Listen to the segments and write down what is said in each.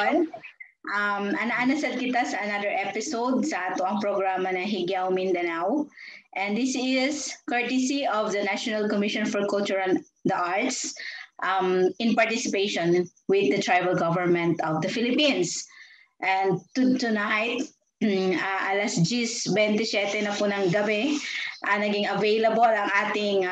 hapon. Ana-anasad kita sa another episode sa ato ang programa na Higyaw Mindanao. And this is courtesy of the National Commission for Culture and the Arts in participation with the tribal government of the Philippines. And tonight, alas 10:27 na po ng gabi, naging available ang ating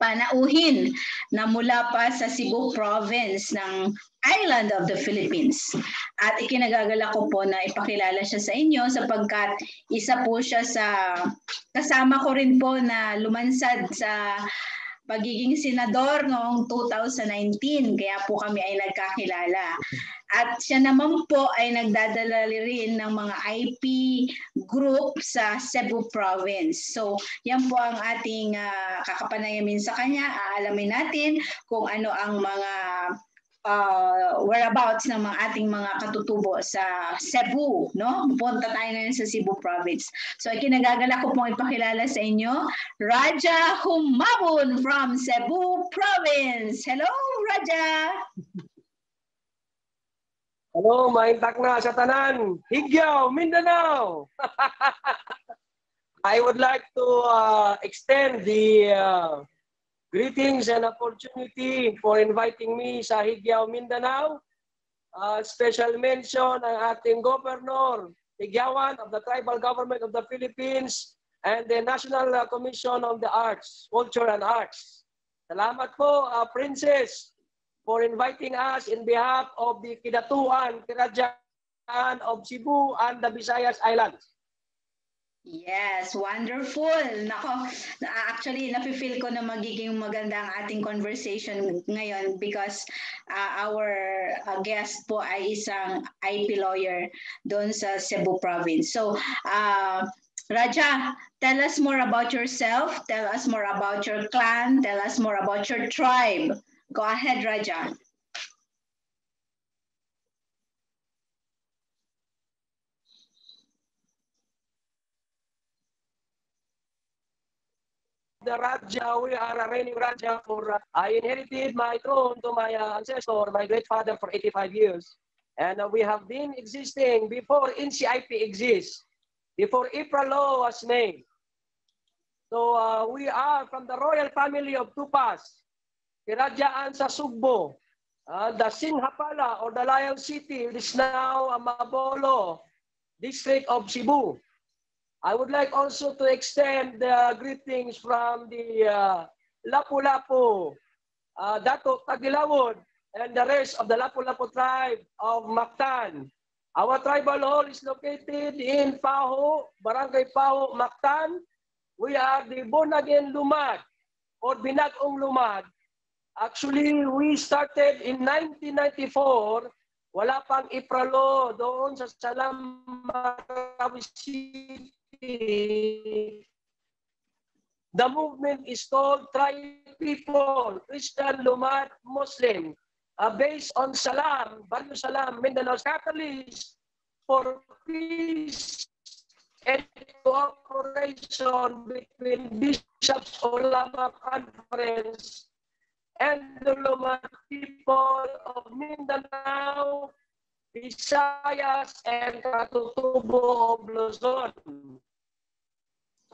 panauhin na mula pa sa Cebu Province ng island of the Philippines. At ikinagagala ko po na ipakilala siya sa inyo sapagkat isa po siya sa kasama ko rin po na lumansad sa pagiging senador noong 2019, kaya po kami ay nagkakilala. At siya naman po ay nagdadala rin ng mga IP group sa Cebu Province. So yan po ang ating kakapanayamin sa kanya. Aalamin natin kung ano ang mga whereabouts ng mga ating mga katutubo sa Cebu, no? Pupunta tayo ngayon sa Cebu Province. So, kinagagala ko pong ipakilala sa inyo, Rajah HUMABON from Cebu Province. Hello, Rajah! Hello, maintak na sa tanan. Higyaw, Mindanao! I would like to extend the greetings and opportunity for inviting me sa Higyaw, Mindanao. Special mention ang ating Governor, Higyawan of the Tribal Government of the Philippines and the National Commission on the Arts, Culture and Arts. Salamat po, Princess, for inviting us in behalf of the Kidatuan, Kirajaan of Cebu and the Visayas Islands. Yes, wonderful. Nako, actually, nafe-feel ko na magiging maganda ang ating conversation ngayon because our guest po ay isang IP lawyer doon sa Cebu Province. So, Rajah, tell us more about yourself, tell us more about your clan, tell us more about your tribe. Go ahead, Rajah. The Rajah, we are a reigning Rajah for, I inherited my throne to my ancestor, my great father, for 85 years. And we have been existing before NCIP exists, before IPRA law was made. So we are from the royal family of Tupas, Kirajaan sa Sugbo, the Sinhapala or the Lion City, is now Mabolo, district of Cebu. I would like also to extend greetings from the Lapu-Lapu, Dato Tagilawod, and the rest of the Lapu-Lapu tribe of Mactan. Our tribal hall is located in Paho, Barangay Paho, Mactan. We are the Bonagen Lumad or Binagong Lumad. Actually, we started in 1994. Wala pang ipralo doon sa Salam Marawi City. The movement is called Tribe People, Christian, Lumad, Muslim, based on Salam, Value Salam, Mindanao's catalyst for peace and cooperation between Bishops Ulama Conference and the Lumad people of Mindanao, Visayas, and Katutubo of Luzon.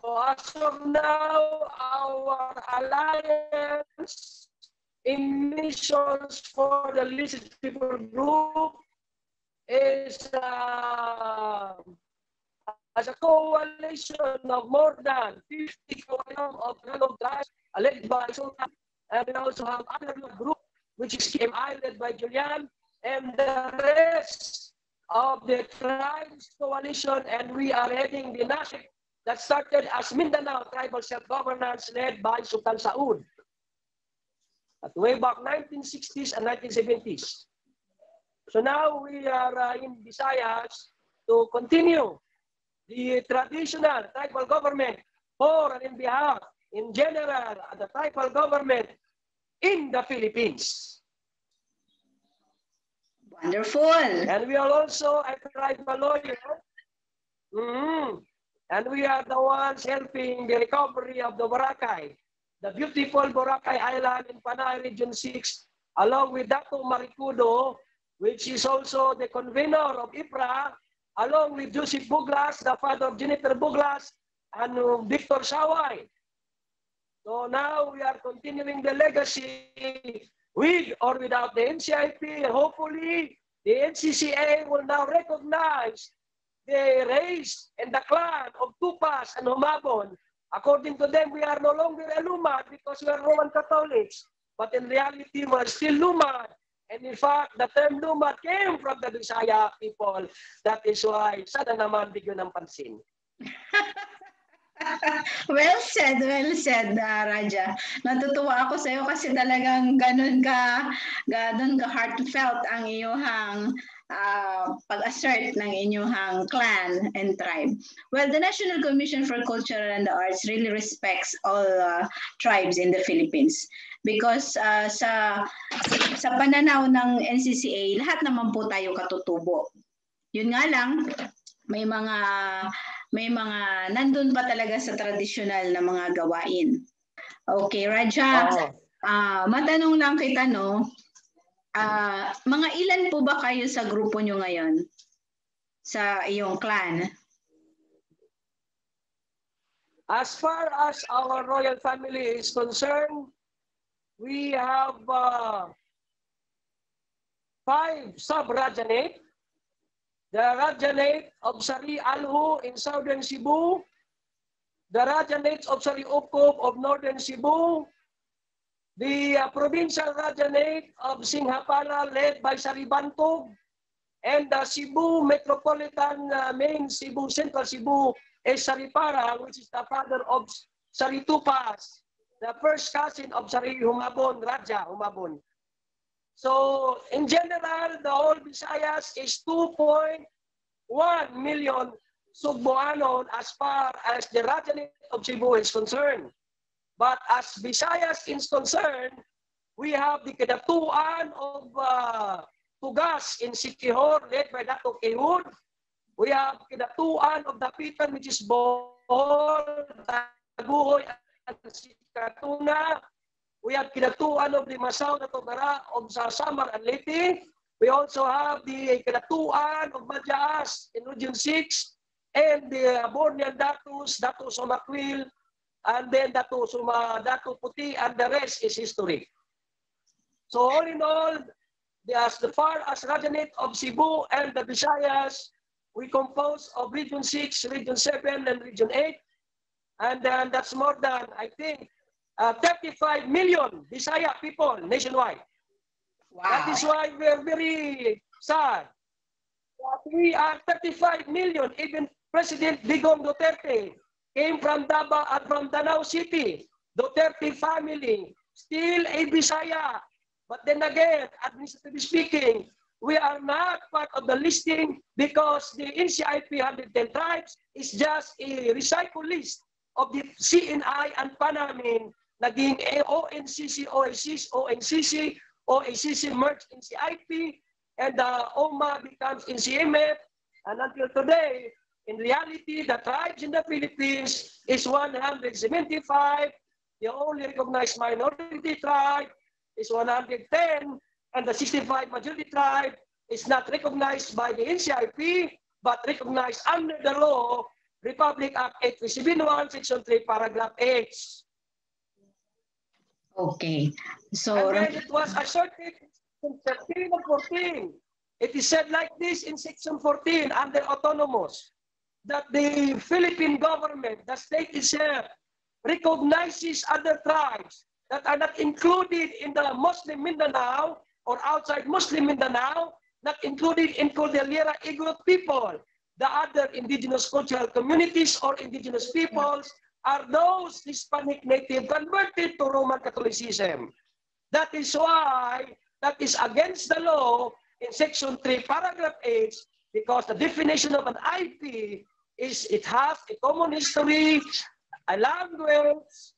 So as of now, our alliance in missions for the Listed People Group is as a coalition of more than 50 of tribes led by Sultan, and we also have other group which is KMI led by Julian, and the rest of the tribes coalition, and we are heading the NASIC that started as Mindanao Tribal Self-Governance led by Sultan Saud at way back 1960s and 1970s. So now we are in Visayas to continue the traditional tribal government for and in behalf, in general, the tribal government in the Philippines. Wonderful. And we are also a tribal lawyer. And we are the ones helping the recovery of the Boracay, the beautiful Boracay Island in Panay Region 6, along with Dato Maricudo, which is also the convener of IPRA, along with Joseph Buglas, the father of Jennifer Buglas, and Victor Saway. So now we are continuing the legacy with or without the NCIP. Hopefully, the NCCA will now recognize the race and the clan of Tupas and Humabon. According to them, we are no longer a Lumad because we are Roman Catholics. But in reality, we are still Lumad. And in fact, the term Lumad came from the Bisaya people. That is why, sana naman bigyan ng pansin. Well said, Raja. Natutuwa ako sa iyo kasi talagang ganun ka heartfelt ang iyong pag-assert ng inyong clan and tribe. Well, the National Commission for Culture and the Arts really respects all tribes in the Philippines because sa pananaw ng NCCA, lahat naman po tayo katutubo. Yun nga lang, may mga nandun pa talaga sa tradisyonal na mga gawain. Okay, Raja, matanong lang kita, no? Mga ilan po ba kayo sa grupo nyo ngayon? Sa iyong clan? As far as our royal family is concerned, we have 5 sub-rajanate. The Rajanate of Sari Alhu in southern Cebu, the Rajanates of Sari Ukop of northern Cebu, the provincial Rajanate of Singhapara led by Sari Bantog, and the Cebu Metropolitan main Cebu, Central Cebu is Sari Parang, which is the father of Sari Tupas, the first cousin of Sari Humabon, Rajah Humabon. So, in general, the whole Visayas is 2.1 million Sugboanon as far as the Rajanate of Cebu is concerned. But as Visayas is concerned, we have the Kadatuan of Tugas in Siquijor, led by Dato Kehud. We have Kadatuan of Dapitan, which is Bohol, Taguhoy, and Sikatuna. We have Kinatuan of the Masao na Togara of Samar and Leyte. We also have the Kinatuan of Majaas in Region 6 and the Bornean Datus, Datu Sumakwil, and then Datu Puti, and the rest is history. So all in all, as far as Rajanate of Cebu and the Visayas, we compose of Region 6, Region 7, and Region 8. And then that's more than, I think, 35 million Bisaya people nationwide. Wow. That is why we are very sad that we are 35 million. Even President Digong Duterte came from Davao and from Danao City. Duterte family, still a Bisaya. But then again, administratively speaking, we are not part of the listing because the NCIP 110 tribes is just a recycle list of the CNI and Panamin. Naging ONCC, ONCC merged in CIP, and the OMA becomes in CMF. And until today, in reality, the tribes in the Philippines is 175. The only recognized minority tribe is 110, and the 65 majority tribe is not recognized by the NCIP, but recognized under the law, Republic Act 8371, Section 3, Paragraph H. Okay. So and then it was asserted in 13 and 14. It is said like this in Section 14 under autonomous, that the Philippine government, the state itself, recognizes other tribes that are not included in the Muslim Mindanao or outside Muslim Mindanao, not included in Cordillera Igorot people. The other indigenous cultural communities or indigenous peoples are those Hispanic native converted to Roman Catholicism. That is why that is against the law in Section 3, Paragraph H, because the definition of an IP is it has a common history, a language,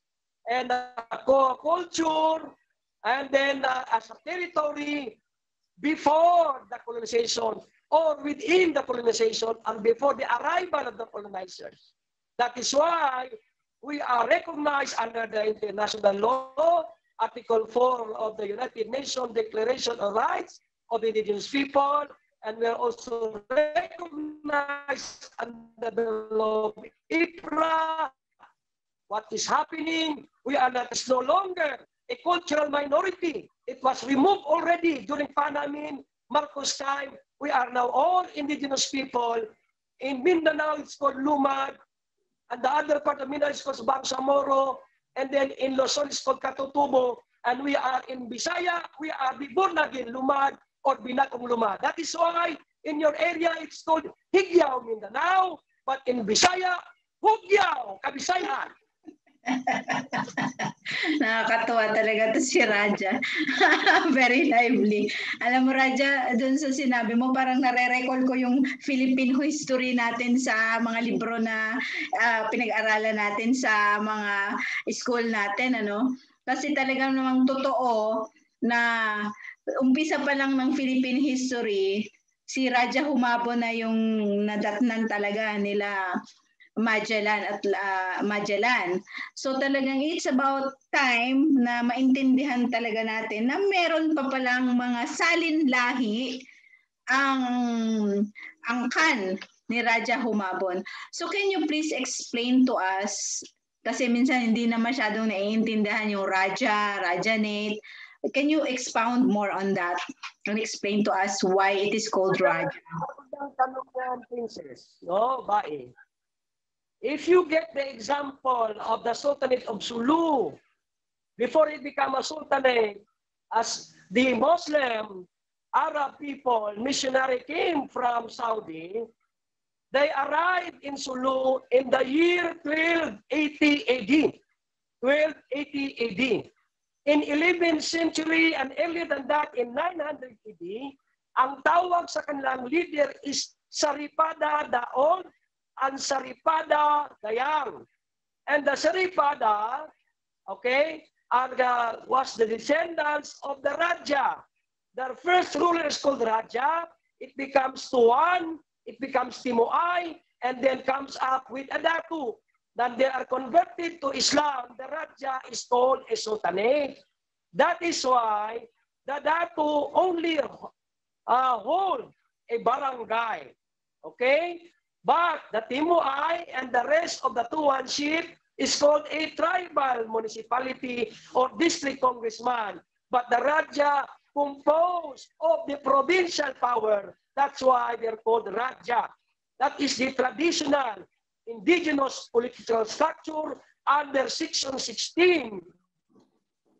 and a culture, and then as a territory before the colonization or within the colonization and before the arrival of the colonizers. That is why we are recognized under the international law, Article 4 of the United Nations Declaration of Rights, of indigenous people, and we are also recognized under the law of IPRA. What is happening? We are not no longer a cultural minority. It was removed already during Panamin, Marcos time. We are now all indigenous people. In Mindanao, it's called Lumad, and the other part of Mindanao is called Bangsamoro, and then in Luzon, it's called Katutubo, and we are in Bisaya, we are the born again Lumad or Binakong Lumad. That is why in your area, it's called Higyao, Mindanao, but in Bisaya, Hugyao, Kabisayan. Nakakatuwa talaga to si Raja. Very lively. Alam mo Raja, dun sa sinabi mo, parang nare-recall ko yung Philippine history natin sa mga libro na pinag-aralan natin sa mga school natin. Ano? Kasi talagang namang totoo na umpisa pa lang ng Philippine history, si Raja Humabon na yung nadatnan talaga nila Magellan at Magellan. So talagang it's about time na maintindihan talaga natin na meron pa palang mga salin lahi ang angkan ni Raja Humabon. So can you please explain to us, kasi minsan hindi na masyadong naiintindihan yung Raja, Rajanate. Can you expound more on that and explain to us why it is called Raja? Princess, no, bae. If you get the example of the Sultanate of Sulu, before it became a Sultanate, as the Muslim Arab people, missionary came from Saudi, they arrived in Sulu in the year 1280 AD. 1280 AD. In 11th century and earlier than that, in 900 AD, ang tawag sa kanilang leader is Saripada Daon and Saripada Dayang. And the Saripada, okay, was the descendants of the Rajah. Their first ruler is called Rajah. It becomes Tuan, it becomes Timuay, and then comes up with Adatu. Then they are converted to Islam. The Rajah is called a Sultanate. That is why the Datu only hold a barangay. Okay? But the Timuay and the rest of the Tuanship is called a tribal municipality or district congressman. But the Raja composed of the provincial power. That's why they're called Raja. That is the traditional indigenous political structure under Section 16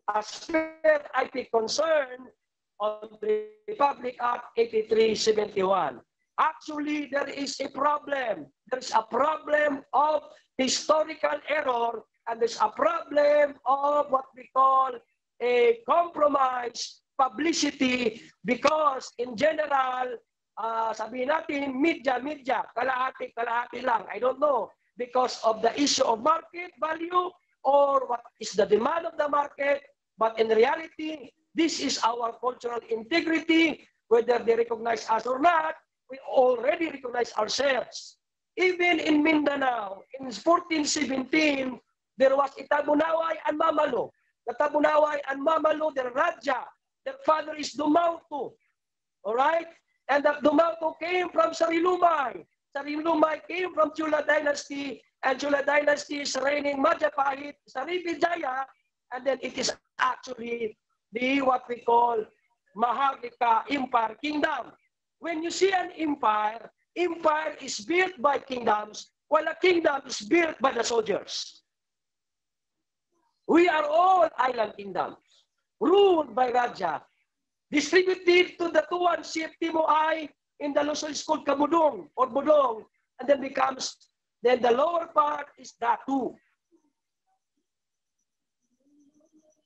as per IP concern on the Republic Act 8371. Actually, there is a problem. There's a problem of historical error, and there's a problem of what we call a compromise publicity, because in general, sabihin natin, media, kalahati lang. I don't know. Because of the issue of market value or what is the demand of the market. But in reality, this is our cultural integrity, whether they recognize us or not. We already recognize ourselves. Even in Mindanao, in 1417, there was Itabunaway and Mamalo. The Tabunaway and Mamalo, their Raja, their father is Dumauto. All right? And that Dumauto came from Sarilumay. Sarilumay came from Chula Dynasty, and Chula Dynasty is reigning Majapahit, Srivijaya, and then it is actually the what we call Maharlika Empire Kingdom. When you see an empire, empire is built by kingdoms, while a kingdom is built by the soldiers. We are all island kingdoms, ruled by Raja, distributed to the Tuanship Timuay in the Luzon is called Kabudong or Budong, and then the lower part is Datu.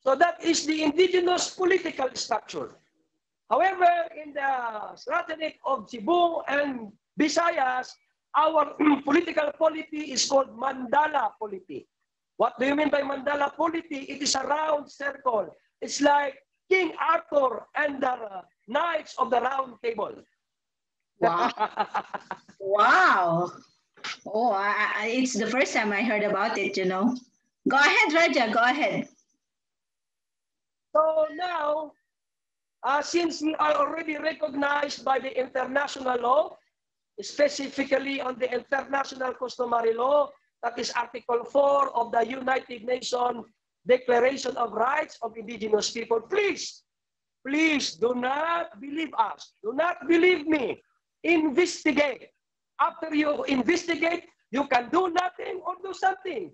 So that is the indigenous political structure. However, in the Sultanate of Cebu and Visayas, our political polity is called Mandala polity. What do you mean by Mandala polity? It is a round circle. It's like King Arthur and the Knights of the Round Table. Wow. Wow. Oh, it's the first time I heard about it, you know. Go ahead, Raja, go ahead. So now, since we are already recognized by the international law, specifically on the international customary law, that is Article 4 of the United Nations Declaration of Rights of Indigenous People. Please, please do not believe us. Do not believe me. Investigate. After you investigate, you can do nothing or do something.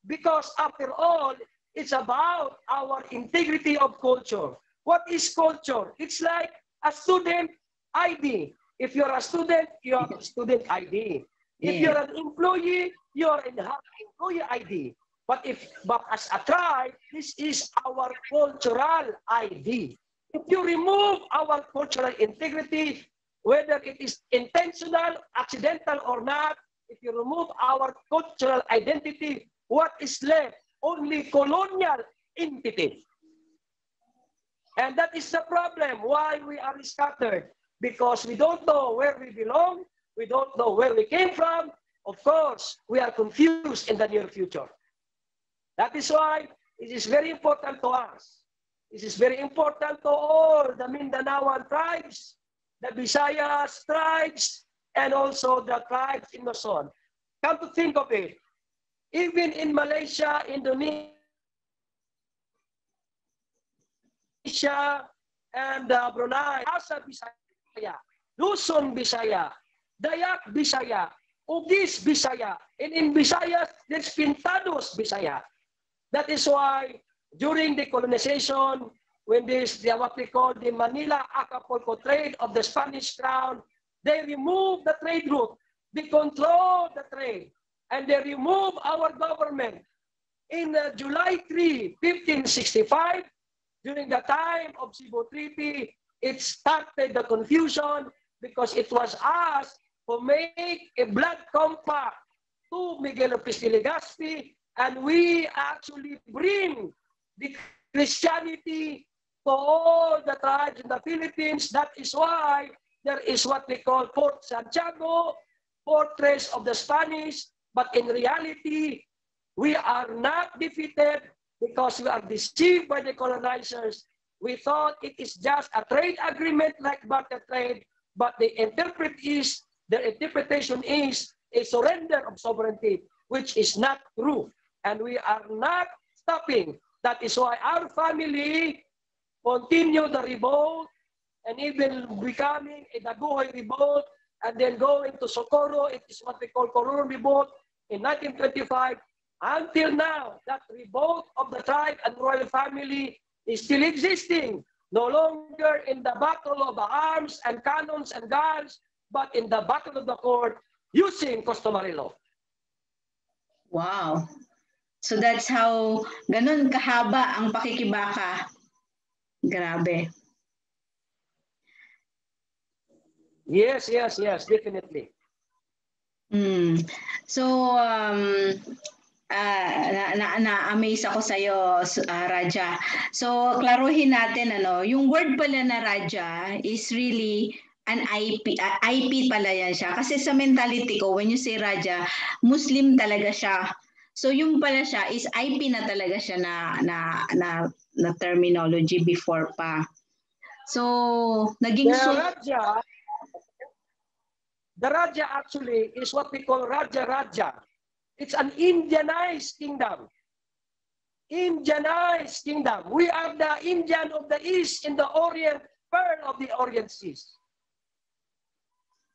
Because after all, it's about our integrity of culture. What is culture? It's like a student ID. If you're a student, you have a student ID. If you're an employee, you're an employee ID. But as a tribe, this is our cultural ID. If you remove our cultural integrity, whether it is intentional, accidental or not, if you remove our cultural identity, what is left? Only colonial entity. And that is the problem why we are scattered. Because we don't know where we belong, we don't know where we came from. Of course, we are confused in the near future. That is why it is very important to us. It is very important to all the Mindanaoan tribes, the Visayas tribes, and also the tribes in Luzon. Come to think of it, even in Malaysia, Indonesia, and Brunei, Asa Bisaya, Luzon Bisaya, Dayak Bisaya, Ugis Bisaya, and in Visayas, there's Pintados Bisaya. That is why during the colonization, when what we call the Manila-Acapulco trade of the Spanish crown, they remove the trade route, they control the trade, and they remove our government. In July 3, 1565, during the time of CEBU Treaty, it started the confusion because it was us who made a blood compact to Miguel Lopez de Legazpi, and we actually bring the Christianity to all the tribes in the Philippines. That is why there is what we call Fort Santiago, fortress of the Spanish, but in reality, we are not defeated because we are deceived by the colonizers. We thought it is just a trade agreement like barter trade, but the interpretation is a surrender of sovereignty, which is not true. And we are not stopping. That is why our family continue the revolt and even becoming a Daguhoy revolt and then going to Socorro. It is what we call Coron revolt in 1925. Until now, that revolt of the tribe and royal family is still existing. No longer in the battle of the arms and cannons and guns, but in the battle of the court using customary law. Wow. So that's how, ganun kahaba ang pakikibaka. Grabe. Yes, definitely. So, na-amaze ako sa'yo, Raja. So, klaruhin natin, yung word pala na Raja is really an IP. IP pala yan siya. Kasi sa mentality ko, when you say Raja, Muslim talaga siya. So, yung pala siya is IP na talaga siya na terminology before pa. So, naging the Raja actually is what we call Raja. It's an Indianized kingdom. Indianized kingdom. We are the Indian of the East in the Orient, pearl of the Orient Seas.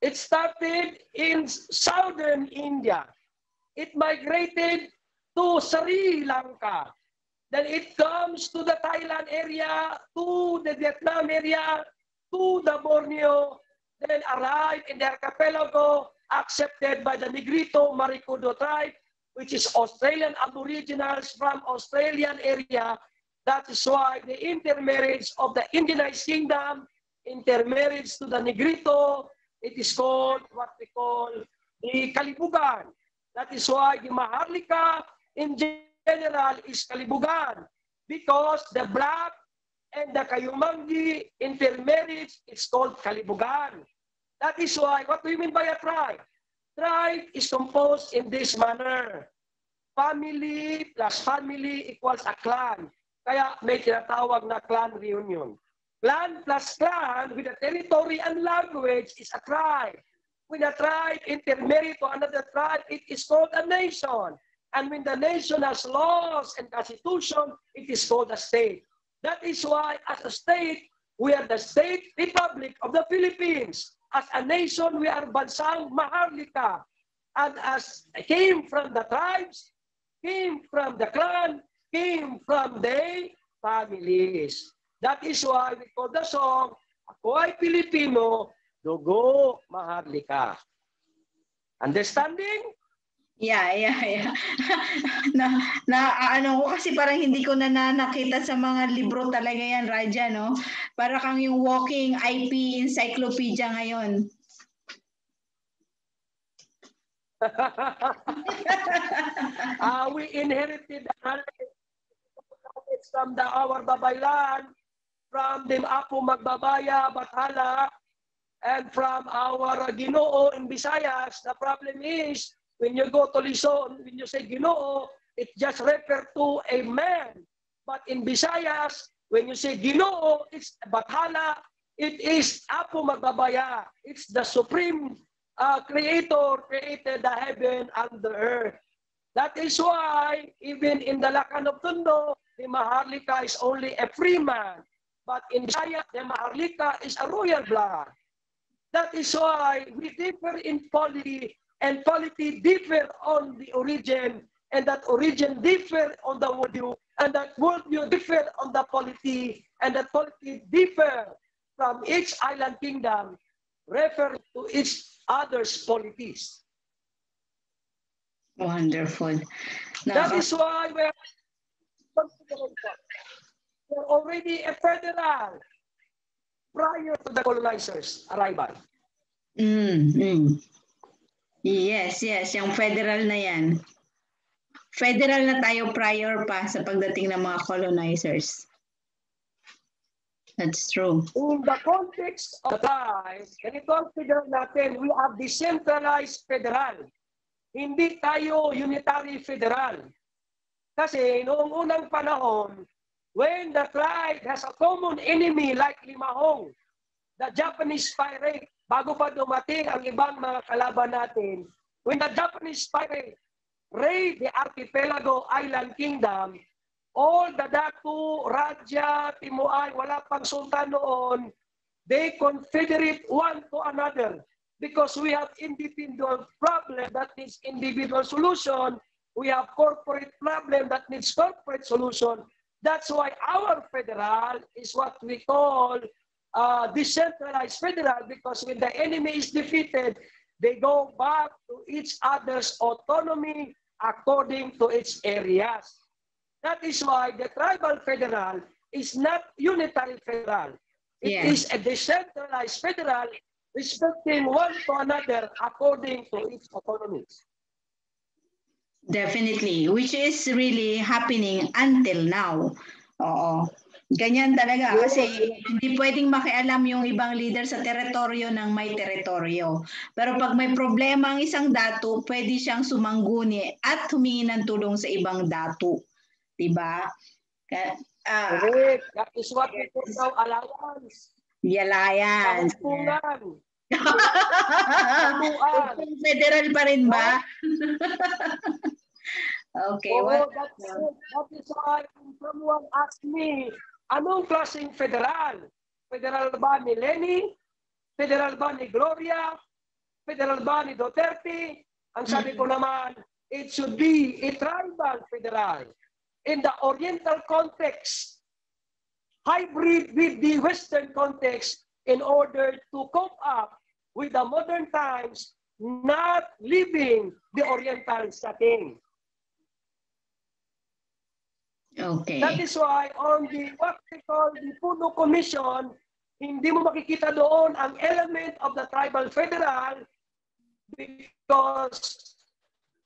It started in southern India. It migrated to Sri Lanka. Then it comes to the Thailand area, to the Vietnam area, to the Borneo, then arrived in the archipelago, accepted by the Negrito Maricudo tribe, which is Australian Aboriginals from Australian area. That is why the intermarriage of the Indianized kingdom, intermarriage to the Negrito, it is called what we call the Kalibugan. That is why the Maharlika in general is Kalibugan, because the black and the Kayumangi intermarriage is called Kalibugan. That is why, what do you mean by a tribe? Tribe is composed in this manner. Family plus family equals a clan. Kaya may tinatawag na clan reunion. Clan plus clan with a territory and language is a tribe. When a tribe intermarry to another tribe, it is called a nation. And when the nation has laws and constitution, it is called a state. That is why, as a state, we are the State Republic of the Philippines. As a nation, we are Bansang Maharlika. And as came from the tribes, came from the clan, came from the families. That is why we call the song, Ako ay Pilipino, Dugo Maharlika. Understanding? Yeah. Ano ko kasi parang hindi ko na nakita sa mga libro talaga yan, Raja, no? Para kang yung walking IP encyclopedia ngayon. We inherited the knowledge from our babaylan, from the Apo Magbabaya, Bathala, and from our Ginoo in Visayas. The problem is, when you go to Luzon, when you say Ginoo, it just refers to a man. But in Visayas, when you say Ginoo, it's Bathala, it is Apo Magbabaya. It's the supreme creator, created the heaven and the earth. That is why, even in the Lakan of Tondo, the Maharlika is only a free man. But in Visayas, the Maharlika is a royal blood. That is why we differ in polity, and polity differ on the origin, and that origin differ on the worldview, and that worldview differ on the polity, and that polity differ from each island kingdom, refer to each other's polities. Wonderful. That is why we're already a federal prior to the colonizers' arrival. Yes, yung federal na yan. Federal na tayo prior pa sa pagdating ng mga colonizers. That's true. In the context of the time, ganito ang federal natin, we have decentralized federal. Hindi tayo unitary federal. Kasi noong unang panahon, when the tribe has a common enemy like Limahong, the Japanese pirate, bago pa dumating ang ibang mga kalaban natin, when the Japanese pirate raid the archipelago island kingdom, all the Datu, Rajah, Timuay, wala pang sultan noon, they confederate one to another because we have individual problem that needs individual solution. We have corporate problem that needs corporate solution. That's why our federal is what we call decentralized federal, because when the enemy is defeated, they go back to each other's autonomy according to its areas. That is why the tribal federal is not unitary federal. It is a decentralized federal respecting one to another according to its autonomies. Definitely, which is really happening until now. Oo. Ganyan talaga kasi hindi pwedeng makialam yung ibang leader sa teritoryo ng may teritoryo. Pero pag may problema ang isang datu, pwede siyang sumangguni at humingi ng tulong sa ibang datu. Diba? Correct. That is what we call now alliance. The alliance. Federal pa rin ba? Okay. That is why someone asked me, anong klaseng federal? Federal ba ni Lenny? Federal ba ni Gloria? Federal ba ni Duterte? Ang sabi ko naman, it should be a tribal federal. In the Oriental context, hybrid with the Western context in order to cope up with the modern times, not leaving the Oriental setting. Okay. That is why on the what we call the Puno Commission, hindi mo makikita doon ang element of the tribal federal because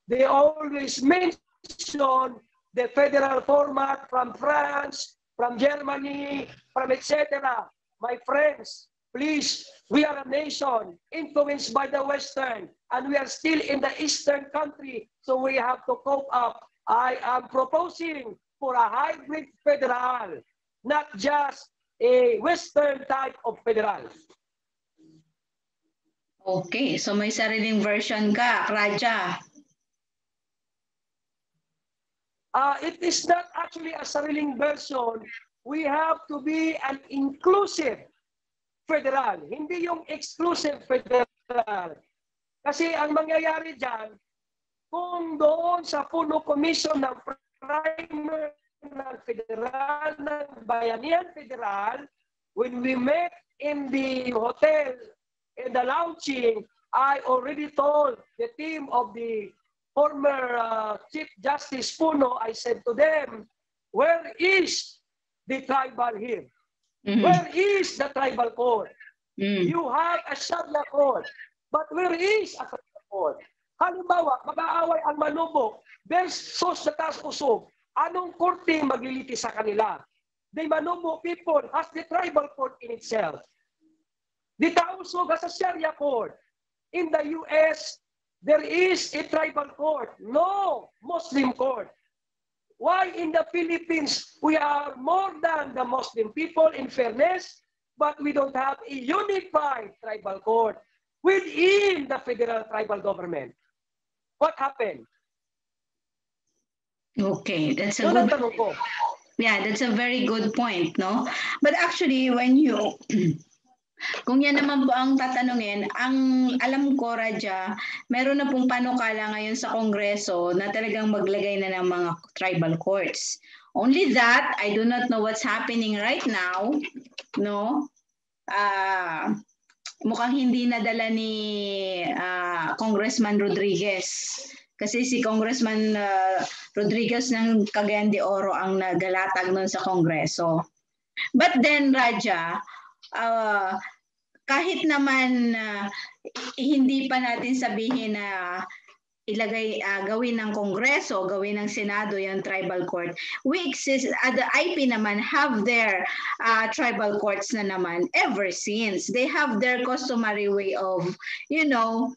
they always mention the federal format from France, from Germany, from etc. My friends, please, we are a nation influenced by the Western, and we are still in the Eastern country, so we have to cope up. I am proposing for a hybrid federal, not just a Western type of federal. Okay, so may sariling version ka, Raja. It is not actually a sariling version. We have to be an inclusive federal, hindi yung exclusive federal. Kasi ang mangyayari dyan, kung doon sa Puno Commission ng Primer ng Federal, ng Bayanihan Federal, when we met in the hotel, in the lounging, I already told the team of the former Chief Justice Puno, I said to them, where is the tribal here? Where is the tribal court? You have a Sharia court, but where is a tribal court? Halimbawa, mag-aaway ang manubok versus the taas-usog. Anong korte maglilitis sa kanila? The Manubo people has the tribal court in itself. The tausog has a Sharia court. In the US, there is a tribal court, no Muslim court. Why in the Philippines, we are more than the Muslim people in fairness, but we don't have a unified tribal court within the federal tribal government? What happened? Okay, that's a good. Yeah, that's a very good point, no? But actually, when you kung yan naman po ang tatanungin, ang alam ko, Raja, meron na pong panukala ngayon sa Kongreso na talagang maglagay na ng mga tribal courts. Only that, I do not know what's happening right now, no? Mukhang hindi nadala ni Congressman Rodriguez. Kasi si Congressman Rodriguez ng Cagayan de Oro ang nagalatag nun sa Kongreso. But then, Raja, kahit naman hindi pa natin sabihin na ilagay, gawin ng Kongreso, gawin ng Senado yung tribal court, we exist, the IP naman have their tribal courts na naman ever since. They have their customary way of, you know,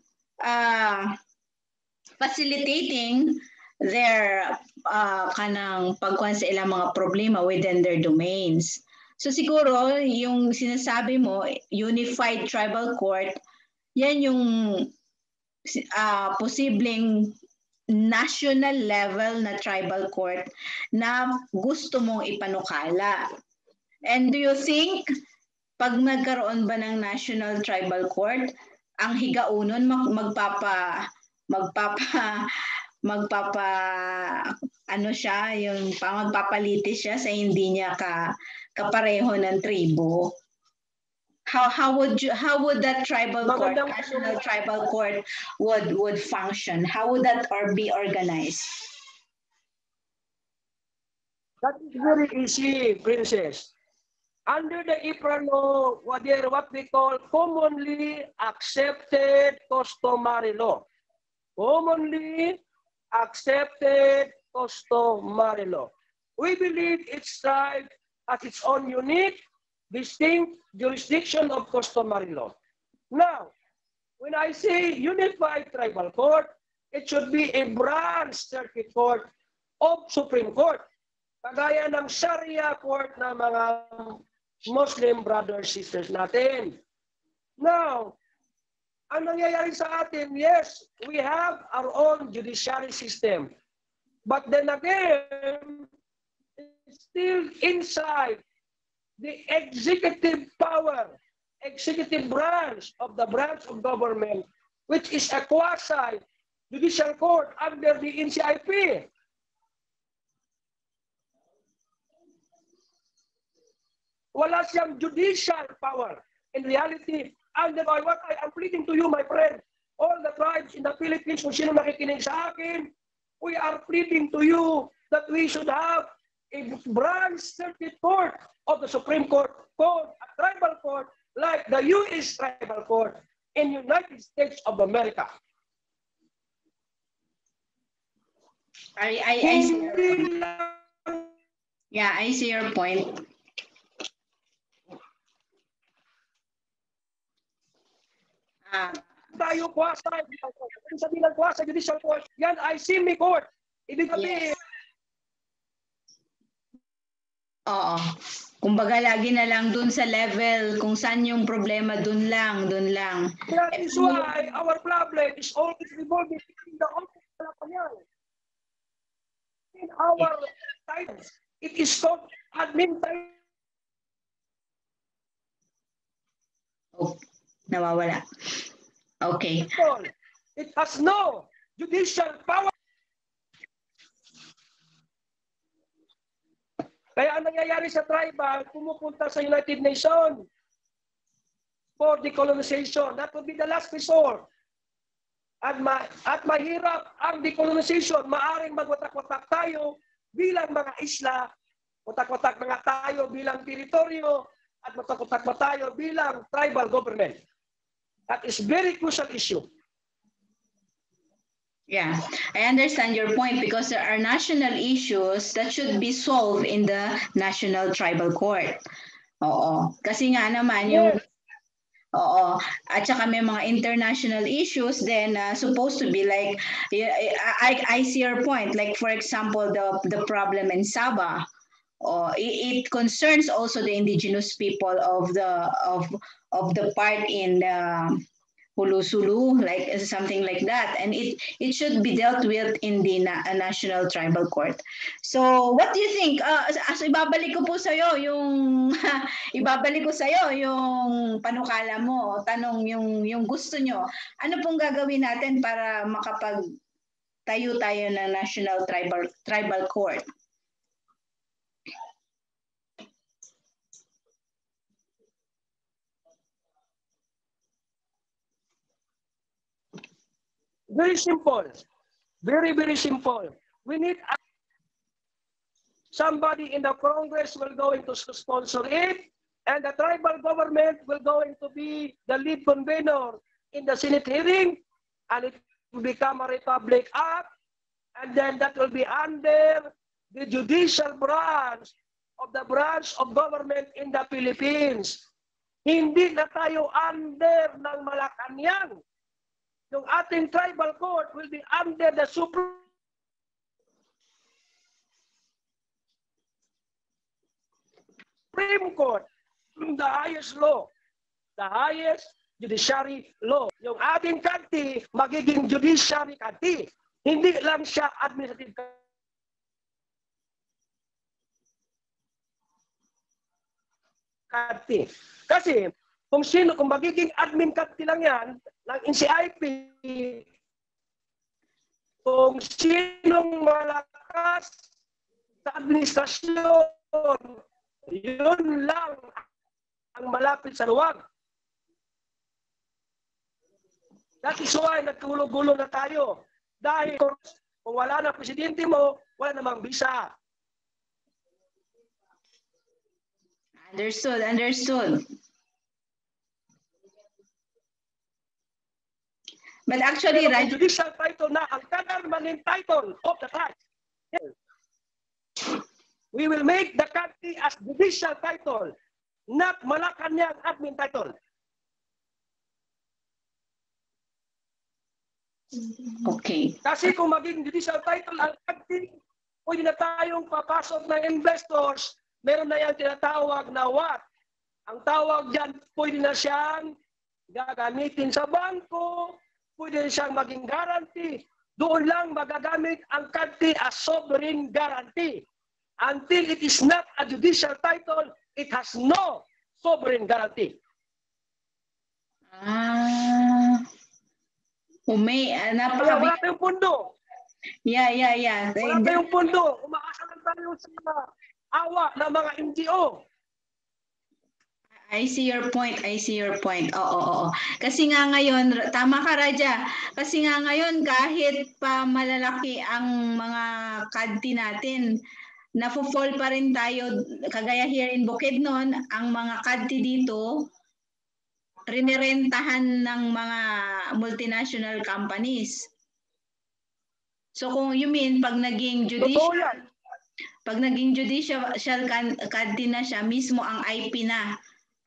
facilitating their kanang pagkuhan sa ilang mga problema within their domains. So siguro, yung sinasabi mo, unified tribal court, yan yung posibleng national level na tribal court na gusto mong ipanukala. And do you think, pag nagkaroon ba ng national tribal court, ang higaunon ano siya, yung magpapalitis siya sa hindi niya kapareho ng tribo? How would that tribal court, national tribal court would function? How would that be organized? That is very easy, Princess. Under the IPRA law, what we call commonly accepted customary law. Commonly accepted customary law. We believe each tribe has its own unique, distinct jurisdiction of customary law. Now, when I say unified tribal court, it should be a branch circuit court of Supreme Court. Kagaya ng Sharia court na mga Muslim brothers, sisters natin. Now, ang nangyayari sa atin, yes, we have our own judiciary system. But then again, it's still inside the executive power, executive branch of the branch of government, which is a quasi-judicial court under the NCIP. Wala siyang judicial power. In reality, under what I am pleading to you, my friend, all the tribes in the Philippines, kung sino nakikinig sa akin, we are pleading to you that we should have a branch circuit court of the Supreme Court called a tribal court like the U.S. tribal court in United States of America. I see your point. Yeah, I see your point. Tayo sabi ng quasi judicial court, yan ay semi-court. Ibig sabihin, Oo. Kumbaga lagi na lang dun sa level kung saan yung problema, dun lang. That is why our problem is always revolving in the office of Malacanang. In our times, it is called admin time. Oh, nawawala. Okay. It has no judicial power. Kaya ang nangyayari sa tribal, pumupunta sa United Nations for decolonization. That would be the last resort. At mahirap ang decolonization. Maaring magwatak-watak tayo bilang mga isla, watak-watak mga tayo bilang teritoryo, at watak-watak tayo bilang tribal government. That is very crucial issue. Yeah, I understand your point because there are national issues that should be solved in the National Tribal Court. Oo. Kasi nga naman yung oo. At saka may mga international issues then supposed to be like I see your point, like for example the problem in Sabah. It concerns also the indigenous people of the part in Hulu-Sulu, like something like that, and it should be dealt with in the National Tribal Court. So, what do you think? Ibabalik ko po sa iyo yung panukala mo, tanong yung gusto nyo. Ano pong gagawin natin para makapagtayo tayo ng National Tribal Court? Very simple. Very, very simple. We need somebody in the Congress will going to sponsor it, and the tribal government will going to be the lead convener in the Senate hearing, and it will become a Republic Act, and then that will be under the judicial branch of government in the Philippines. Hindi na tayo under ng Malacanang. Yung ating tribal court will be under the Supreme Court, the highest law, the highest judiciary law. Yung ating kanti, magiging judiciary kanti. Hindi lang siya administrative kanti. Kasi kung magiging admin kanti lang yan, ng NCIP, kung sinong malakas sa administrasyon, yun lang ang malapit sa luwag. That is why nagkulo-gulo na tayo. Dahil kung wala na presidente mo, wala namang bisa. Understood. But actually, right? Judicial title na ang permanent title of the tribe. We will make the country as judicial title, not Malacanang admin title. Okay. Kasi kung maging judicial title ang country, pwede na tayong papasok ng investors, meron na yan tinatawag na what? Ang tawag dyan, pwede na siyang gagamitin sa bangko, pwede siyang maging guarantee. Doon lang magagamit ang country as sovereign guarantee. Until it is not a judicial title, it has no sovereign guarantee. Wala tayong pundo. Yeah. Wala tayong pundo. Umaasa lang tayo sa awa ng mga NGO. I see your point. Oo. Kasi nga ngayon, tama ka Raja, kasi nga ngayon kahit pa malalaki ang mga kanti natin, nafo-fall pa rin tayo, kagaya here in Bukidnon, ang mga kanti dito, rinirentahan ng mga multinational companies. So kung you mean, pag naging judicial kanti na siya, mismo ang IP na,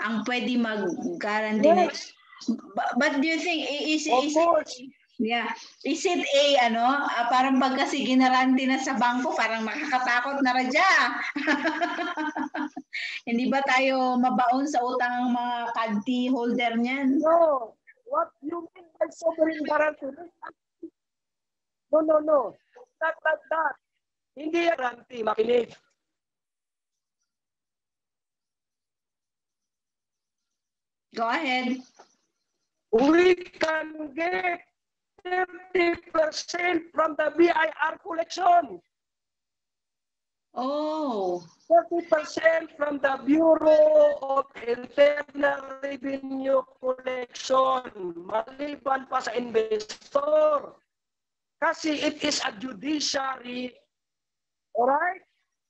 ang pwede mag-guarantee na. But do you think is it parang pag kasi ginaranti na sa bangko, parang makakatakot na Raja. Hindi ba tayo mabaon sa utang ang mga kadti holder niyan? No. What you mean by sovereign guarantee? No, no, no. Not like that. Hindi yan guarantee, makinig. Go ahead. We can get 30% from the BIR collection. Oh. 30% from the Bureau of Internal Revenue Collection. Maliban pa sa investor. Kasi it is a judiciary. Alright?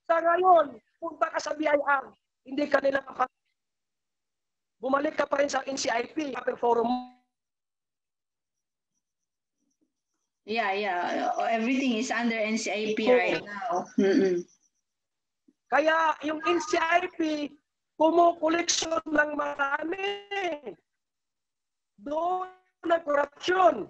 Sa ngayon, punta ka sa BIR, hindi ka nila bumalik ka pa rin sa NCIP, Upper Forum. Yeah. Everything is under NCIP right now. Mm-mm. Kaya yung NCIP, kumukoleksyon ng marami. Doon na korupsyon.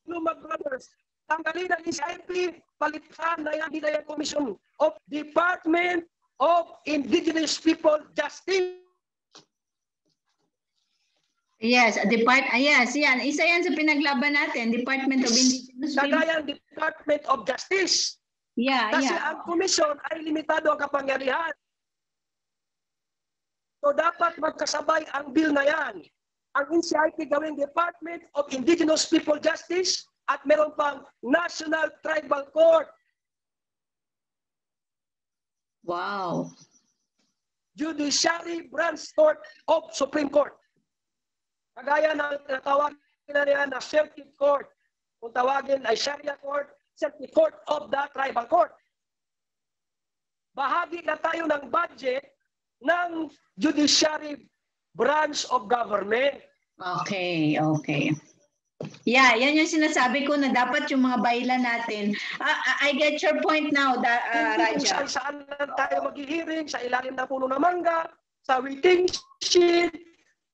Lumag Brothers, tanggalin ang NCIP, palitan na yan, hindi na yan Commission of Department of Indigenous People Justice. Yes, yes, yan. Isa yan sa pinaglaban natin, Department of Indigenous People. Kagaya Department of Justice. Yeah, Kasi yeah. ang komisyon ay limitado ang kapangyarihan. So dapat magkasabay ang bill na yan. Ang NCIP gawing Department of Indigenous People Justice at meron pang National Tribal Court. Wow. Judiciary Branch Court of Supreme Court. Kagaya ng tawagin na niya na Circuit Court. Kung tawagin ay Sharia Court, Circuit Court of the Tribal Court. Bahagi na tayo ng budget ng Judiciary Branch of Government. Okay. Yeah, yan yung sinasabi ko na dapat yung mga baylan natin. I get your point now, Raja. Kung saan tayo maghihiring, sa ilalim ng puno ng mangga, sa waiting sheet,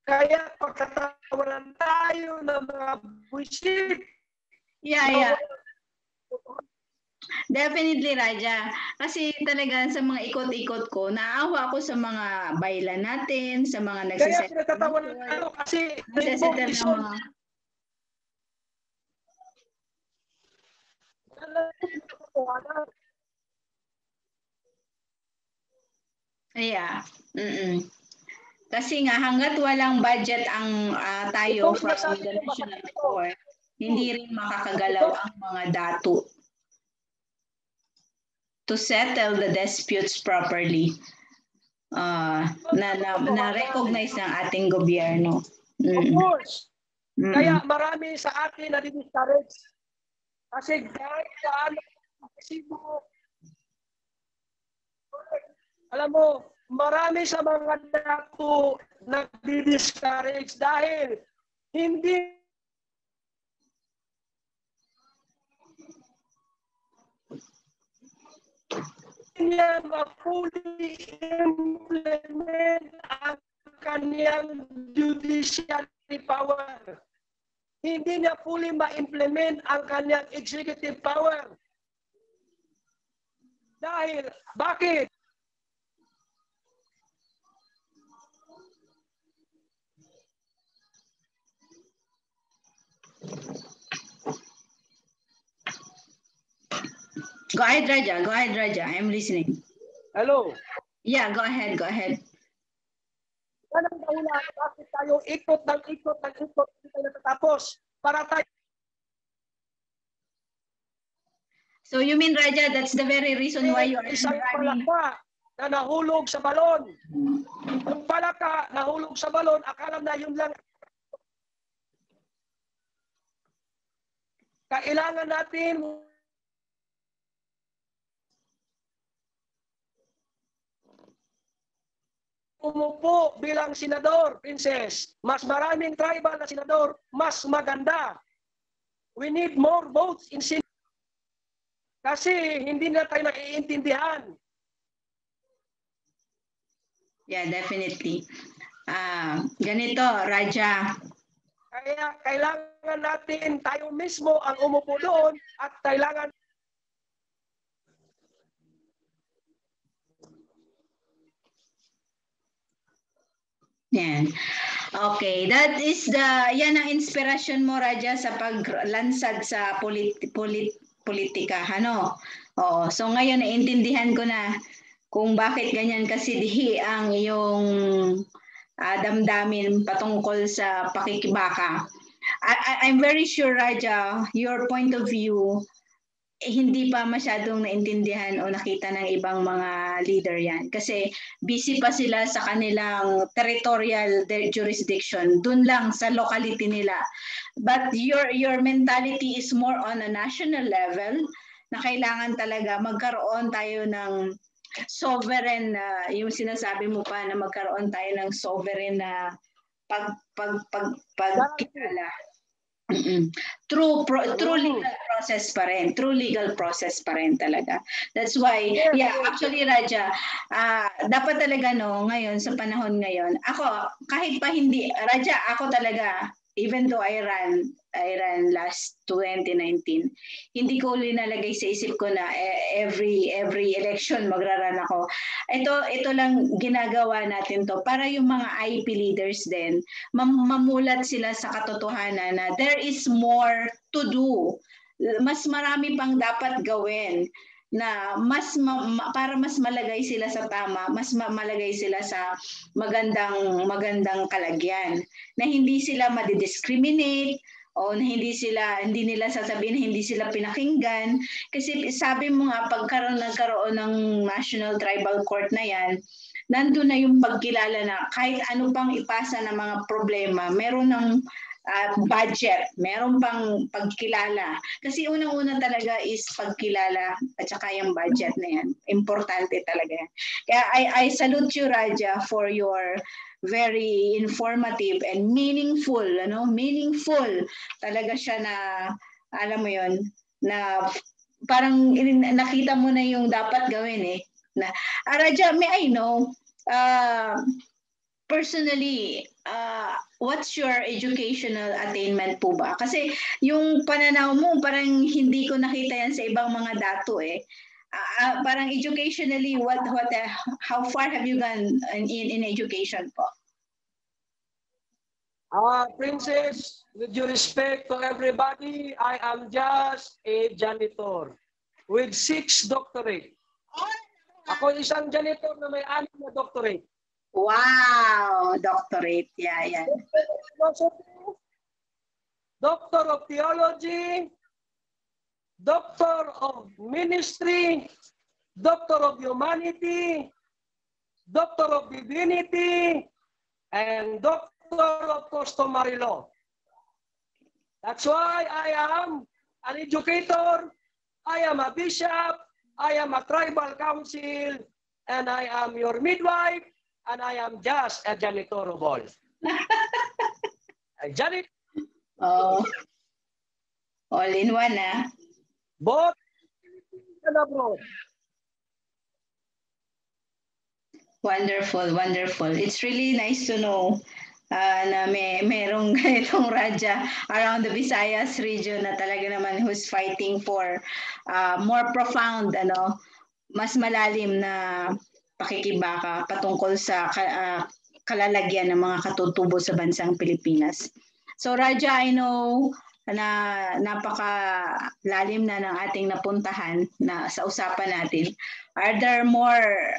kaya pagkatawanan tayo ng mga buwisit. Yeah. Definitely, Raja. Kasi talaga sa mga ikot-ikot ko, naawa ako sa mga baylan natin, sa mga nagsisettle. Kaya pinagtatawanan tayo kasi nagsisettle ng mga... Yeah. Kasi nga hangga't walang budget ang tayo from the National Court, hindi rin makakagalaw ang mga dato to settle the disputes properly na recognize ng ating gobyerno. Of course. Kaya marami sa atin na discourage. Kasi kahit saan CEBU, alam mo, marami sa mga dato na discourage dahil hindi niya ma-fully implement ang kanyang judiciary power. Hindi niya fully ma-implement ang kanyang executive power. Dahil, bakit? Go ahead, Raja. I'm listening. Hello? Yeah, go ahead. Yan ang dahilan, bakit tayo ikot, hindi tayo natatapos. Para tayo... So you mean, Raja, that's the very reason why you are isang palaka na nahulog sa balon. Yung palaka nahulog sa balon, akala na yun lang. Kailangan natin umupo bilang senador, princess. Mas maraming tribal na senador, mas maganda. We need more votes in Senate. Kasi hindi na tayo naiintindihan. Yeah, definitely. Ganito, Raja. Kaya kailangan natin tayo mismo ang umupo doon at kailangan Yan. Okay, that is yan ang inspirasyon mo, Raja, sa paglansad sa politika, ano? Oo, so ngayon naintindihan ko na kung bakit ganyan kasidihi ang iyong damdamin patungkol sa pakikibaka. I'm very sure, Raja, your point of view hindi pa masyadong naintindihan o nakita ng ibang mga leader yan. Kasi busy pa sila sa kanilang territorial jurisdiction, dun lang sa locality nila. But your mentality is more on a national level na kailangan talaga magkaroon tayo ng sovereign, yung sinasabi mo pa na magkaroon tayo ng sovereign na pagkilala. True legal process pa rin. True legal process pa rin talaga. That's why, actually Raja, dapat talaga ngayon, sa panahon ngayon, ako, kahit pa hindi, Raja, ako talaga, even though I ran last 2019, hindi ko linalagay sa isip ko na every election magraran ako. Ito lang ginagawa natin to para yung mga IP leaders din mamulat sila sa katotohanan na there is more to do. Mas marami pang dapat gawin na para mas malagay sila sa tama, mas malagay sila sa magandang kalagyan, na hindi sila madidiscriminate o na hindi nila sasabihin na hindi sila pinakinggan, kasi sabi mo nga nagkaroon ng National Tribal Court na yan, nandun na yung pagkilala na kahit ano pang ipasa ng mga problema, meron ng budget, meron pang pagkilala. Kasi unang-una talaga is pagkilala at saka yung budget na yan. Importante talaga yan. Kaya I salute you, Raja, for your very informative and meaningful, meaningful talaga siya na, alam mo yon, na parang nakita mo na yung dapat gawin Raja, may I know, personally, what's your educational attainment po ba? Kasi yung pananaw mo, parang hindi ko nakita yan sa ibang mga dato parang educationally, how far have you gone in education po? Princess, with due respect to everybody, I am just a janitor with 6 doctorate. Ako isang janitor na may 6 na doctorate. Wow, doctorate. Yeah. Doctor of Theology, Doctor of Ministry, Doctor of Humanity, Doctor of Divinity, and Doctor of Customary Law. That's why I am an educator, I am a bishop, I am a tribal council, and I am your midwife, and I am just a janitor of all. A janitor. Oh, all in one, Both and abroad. Wonderful, wonderful. It's really nice to know na merong ganitong Raja around the Visayas region na talaga naman who's fighting for more profound, mas malalim na pakikibaka patungkol sa kalalagyan ng mga katutubo sa bansang Pilipinas. So Raja, I know na napakalalim na ng ating napuntahan na sa usapan natin. Are there more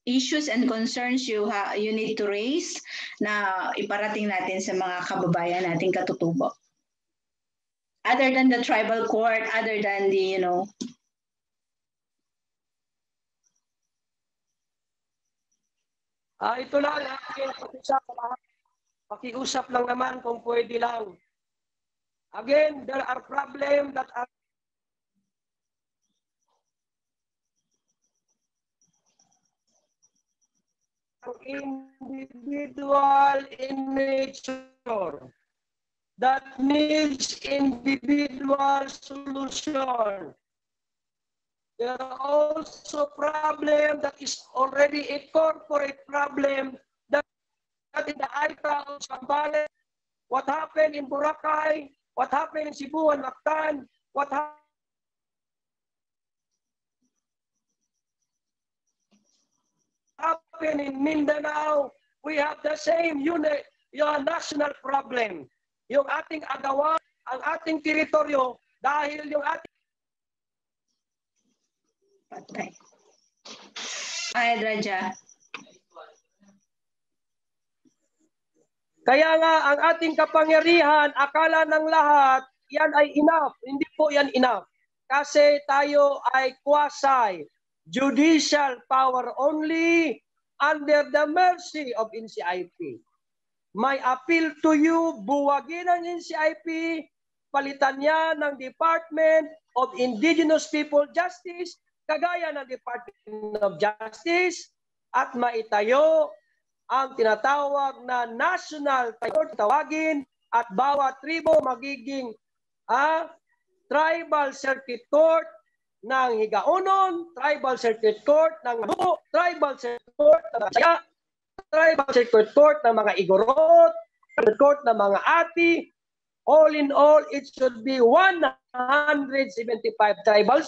issues and concerns you need to raise na iparating natin sa mga kababayan nating katutubo? Other than the tribal court, other than the, Ito lang, pakiusap lang naman kung pwede lang. Again, there are problems that are individual in nature that needs individual solution. There are also problems that is already a corporate problem that in the ITA of Zambales, what happened in Boracay, what happened in Cebu and Mactan, what happened in Mindanao, we have the same yung national problem. Yung ating agawan, ang ating teritoryo, dahil yung ating... Patay. Ay, Raja. Kaya nga, ang ating kapangyarihan, akala ng lahat, yan ay enough. Hindi po yan enough. Kasi tayo ay quasi judicial power only under the mercy of NCIP. My appeal to you, buwagin ang NCIP, palitan niya ng Department of Indigenous People Justice, kagaya ng Department of Justice, at maitayo ang tinatawag na national tawagin, at bawat tribo magiging tribal circuit court ng Higaunon, tribal circuit court ng Mabuko, tribal circuit court ng Saya, tribal circuit court ng mga Igorot, circuit court ng mga Ati. All in all, it should be 175 tribal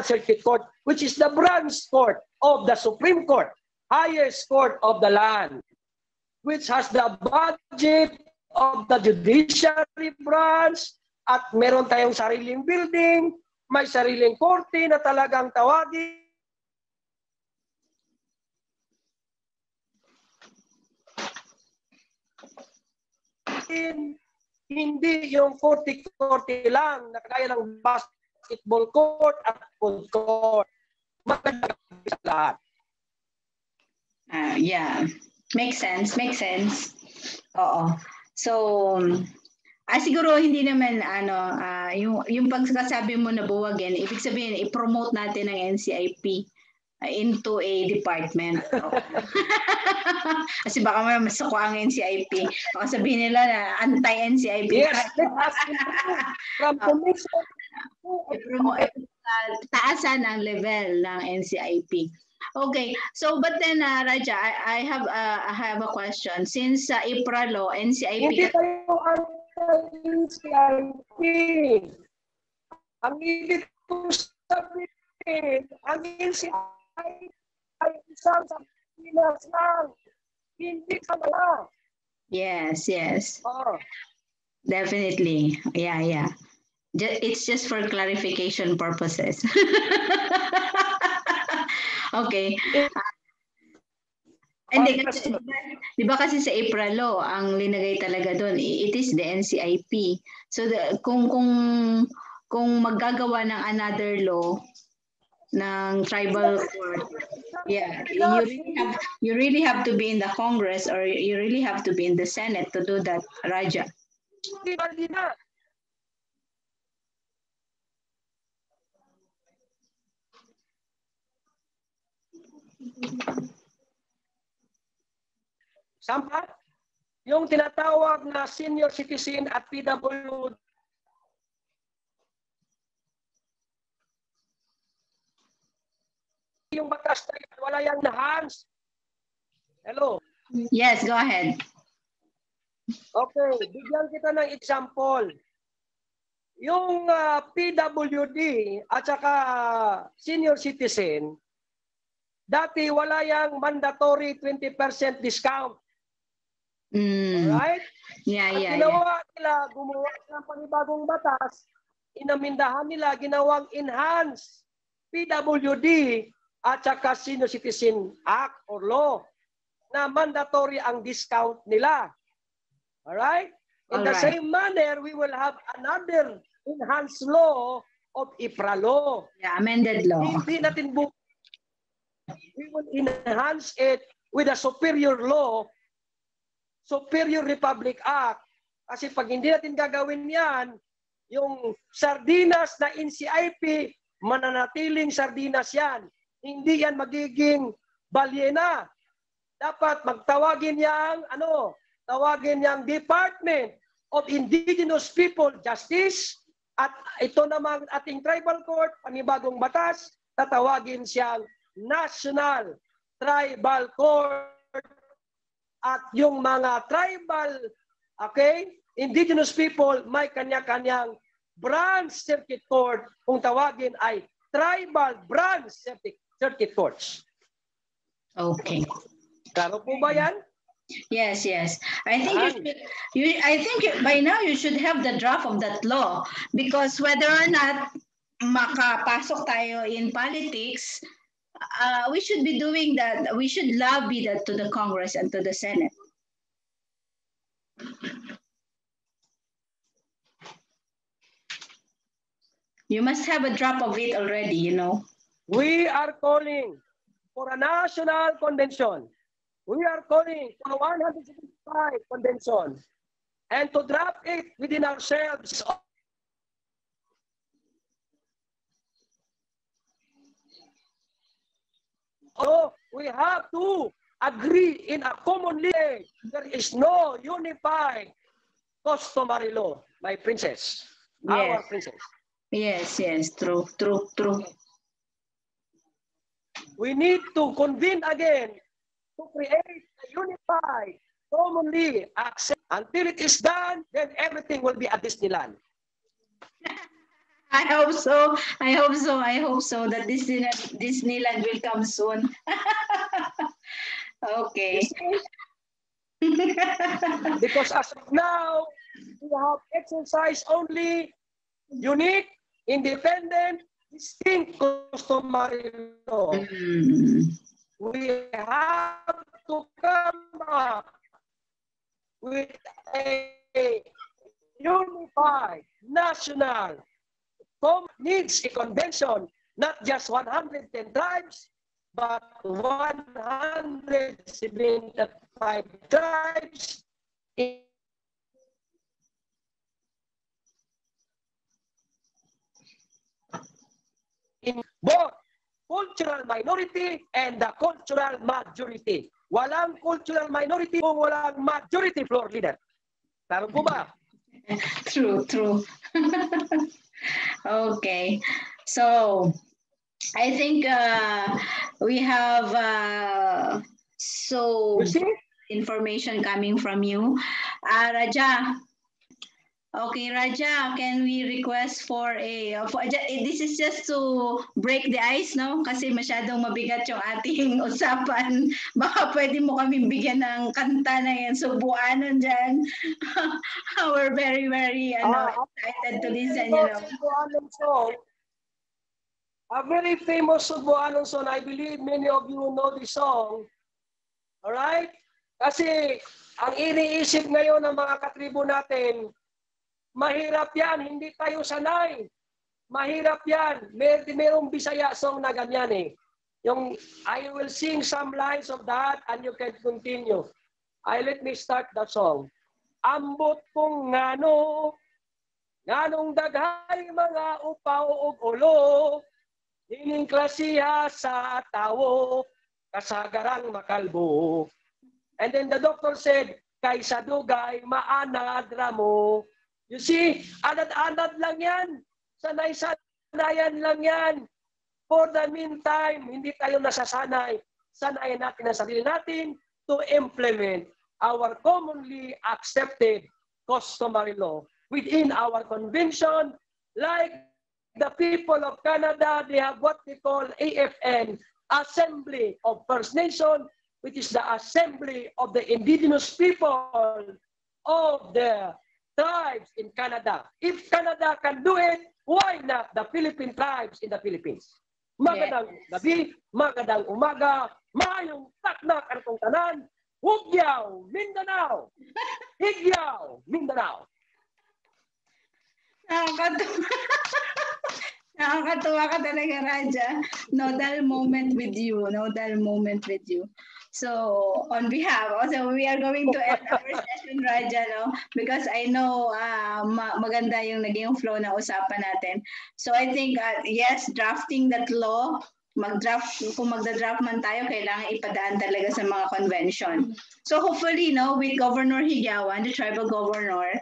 circuit court, which is the branch court of the Supreme Court, highest court of the land, which has the budget of the judiciary branch, at meron tayong sariling building, may sariling korte na talagang tawagin. Hindi yung korte lang na kagaya ng basketball court at food court. Maganda sa lahat. Yeah, makes sense. Oo. So, siguro hindi naman yung pagsasabi mo na buwagin, ibig sabihin i-promote natin ang NCIP into a department. Kasi baka may masuko ang NCIP. Baka sabihin nila na anti-NCIP. Yes, from commission. Taasan ang level ng NCIP. Okay, so but then Raja, I have a question. Since IPRA law, NCIP... Hindi tayo anti-NCIP. Ang ibig ko sabihin, ang NCIP ay isang sa Pilipinas lang. Hindi sa mga. Yes. Oh. Definitely. Yeah. It's just for clarification purposes. Okay. Hindi kasi, di ba kasi sa IPRA law, ang linagay talaga doon, it is the NCIP. So kung maggagawa ng another law ng tribal court, yeah, you really have to be in the Congress, or you really have to be in the Senate to do that, Raja. Hindi na. Sampa, yung tinatawag na senior citizen at PWD, yung batas na yan, wala yung enhance. Hello? Yes, go ahead. Okay, bigyan kita ng example. Yung PWD at saka senior citizen, dati wala yung mandatory 20% discount. Alright? Yeah. Ginawa nila, gumawa ng panibagong batas, inamindahan nila, ginawang enhanced PWD at saka Senior Citizen Act or law na mandatory ang discount nila. Alright? In the same manner, we will have another enhanced law of IPRA law. Yeah, amended law. Hindi natin we will enhance it with a superior law, Superior Republic Act. Kasi pag hindi natin gagawin yan, yung sardinas na NCIP, mananatiling sardinas yan. Hindi yan magiging balyena. Dapat magtawagin yang tawagin yang Department of Indigenous People Justice, at ito namang ating tribal court, panibagong batas, tatawagin siyang National Tribal Court, at yung mga tribal, indigenous people, may kanya-kanyang branch circuit court, kung tawagin ay tribal branch circuit courts. Okay. Klaro po ba yan? Yes, yes. I think I think by now you should have the draft of that law, because whether or not makapasok tayo in politics, we should be doing that. We should lobby that to the Congress and to the Senate. You must have a draft of it already, you know. We are calling for a national convention. We are calling for 175 convention, and to draft it within ourselves. So we have to agree in a common law. There is no unified customary law, my princess, our princess. Yes, yes, true, true, true. We need to convene again to create a unified, commonly accept. Until it is done, then everything will be a Disneyland. I hope so. I hope so. I hope so that Disneyland will come soon. Okay. Because as of now, we have exercised only unique, independent, distinct customary law. We have to come up with a unified national needs a convention, not just 110 tribes, but 175 tribes in both cultural minority and the cultural majority. Walang cultural minority kung walang majority floor leader. Taro po ba? True, true. Okay. So I think we have information coming from you. Raja. Okay, Raja, can we request for this is just to break the ice, no? Kasi masyadong mabigat yung ating usapan. Baka pwede mo kaming bigyan ng kanta na yan, Subuanon dyan. We're very, very excited to listen, you know. Subuanon song, a very famous Subuanon song. I believe many of you know the song. Alright? Kasi ang iniisip ngayon ng mga katribo natin, mahirap yan, hindi tayo sanay. Mahirap yan. Merong Bisaya song na ganyan eh. Yung, I will sing some lines of that and you can continue. Let me start the song. Ambot kong nganong daghay mga upaw ug ulo, hining klasiha sa tawo, kasagarang makalbo. And then the doctor said, kaysa dugay maanad ramo. You see, anad-anad lang yan. Sanay-sanayan lang yan. For the meantime, hindi tayo nasasanay. Sanayan natin ang sarili natin to implement our commonly accepted customary law within our convention. Like the people of Canada, they have what they call AFN, Assembly of First Nation, which is the assembly of the indigenous people of the tribes in Canada. If Canada can do it, why not the Philippine tribes in the Philippines? Magandang gabi, magandang umaga, mayong taknak ang itong tanan, Hugyaw, Mindanao! Higyaw, Mindanao! Nakakatuwa ka talaga, Raja. Nodal moment with you. Nodal moment with you. So, on behalf, also, we are going to end our session, Raja, no? Because I know maganda yung naging flow na usapan natin. So, I think, yes, drafting that law, kung magda-draft man tayo, kailangan ipadaan talaga sa mga convention. So, hopefully, no, with Governor Higawan, the tribal governor,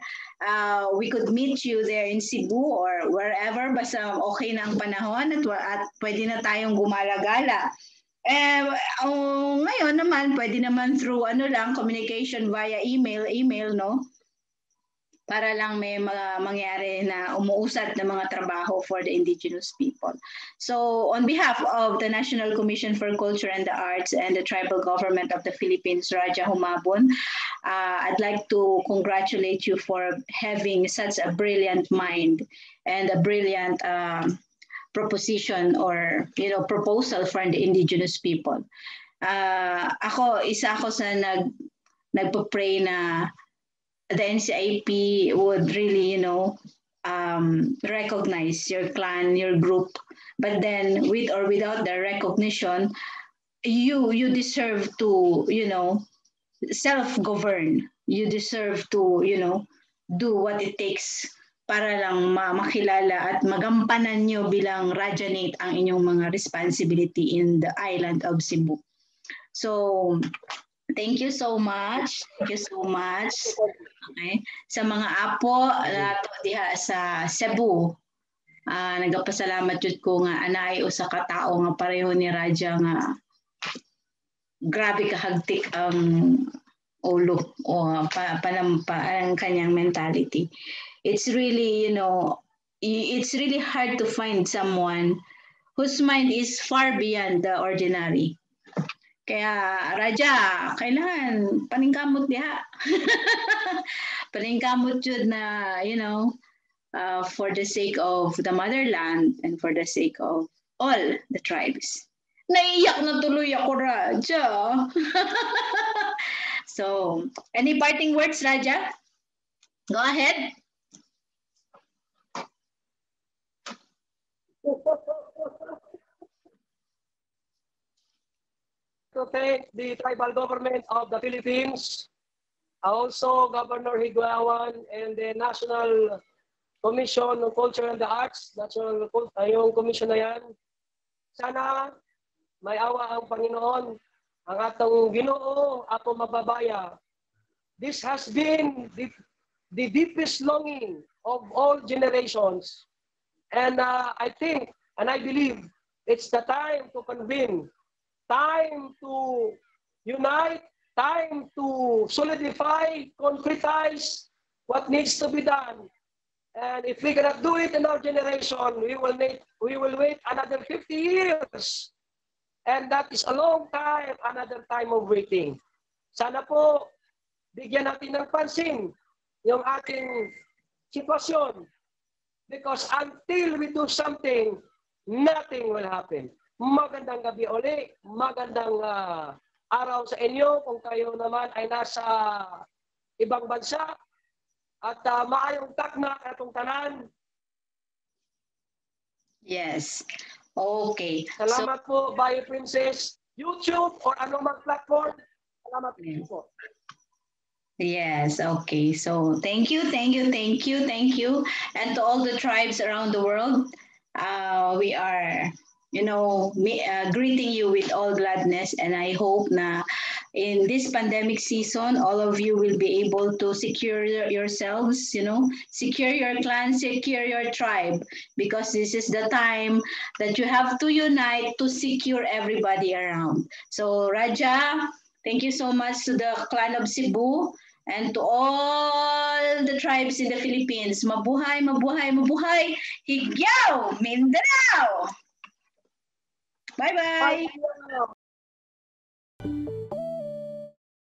we could meet you there in Cebu or wherever, basta okay na ang panahon at pwede na tayong gumala-gala. Ngayon naman, pwede naman through communication via email, no? para lang may mangyari na umuusad na mga trabaho for the indigenous people. So on behalf of the National Commission for Culture and the Arts and the Tribal Government of the Philippines, RAJAH HUMABON, I'd like to congratulate you for having such a brilliant mind and a brilliant proposition or proposal for the indigenous people. Isa ako sa nagpo-pray na the NCIP would really, recognize your clan, your group. But then, with or without the recognition, you deserve to, self-govern. You deserve to, do what it takes para lang makilala at magampanan nyo bilang Rajanate ang inyong mga responsibility in the island of Cebu. So, thank you so much. Thank you so much. Okay. Sa mga apo nato diha sa Cebu, nagapasalamat jud ko nga anay usa ka tawo nga pareho ni Raja nga grabe kahagtik ang ulo o ang kanyang mentality. It's really, it's really hard to find someone whose mind is far beyond the ordinary. Kaya, Raja, kailangan paningkamot diha. Paningkamot yun na, for the sake of the motherland and for the sake of all the tribes. Naiyak na tuloy ako, Raja. So, any parting words, Raja? Go ahead. To thank the tribal government of the Philippines, also Governor Higuawan and the National Commission on Culture and the Arts, yung commission na yan. Sana may awa ang Panginoon, ang atong Ginoo, ato mababaya. This has been the deepest longing of all generations. And I think, and I believe, it's the time to convene, time to unite, time to solidify, concretize what needs to be done. And if we cannot do it in our generation, we will wait another 50 years. And that is a long time, another time of waiting. Sana po, bigyan natin ng pansin yung ating sitwasyon. Because until we do something, nothing will happen. Magandang gabi uli, magandang araw sa inyo kung kayo naman ay nasa ibang bansa at maayong takna atong tanan. Yes. Okay. Salamat po, Bayo Princess, YouTube or anumang platform. Salamat po. Yes, okay. So thank you. And to all the tribes around the world, we are, greeting you with all gladness. And I hope na in this pandemic season, all of you will be able to secure yourselves, secure your clan, secure your tribe, because this is the time that you have to unite to secure everybody around. So Raja, thank you so much to the clan of Cebu. And to all the tribes in the Philippines, mabuhay, mabuhay, mabuhay, Higyaw, Mindanao! Bye-bye!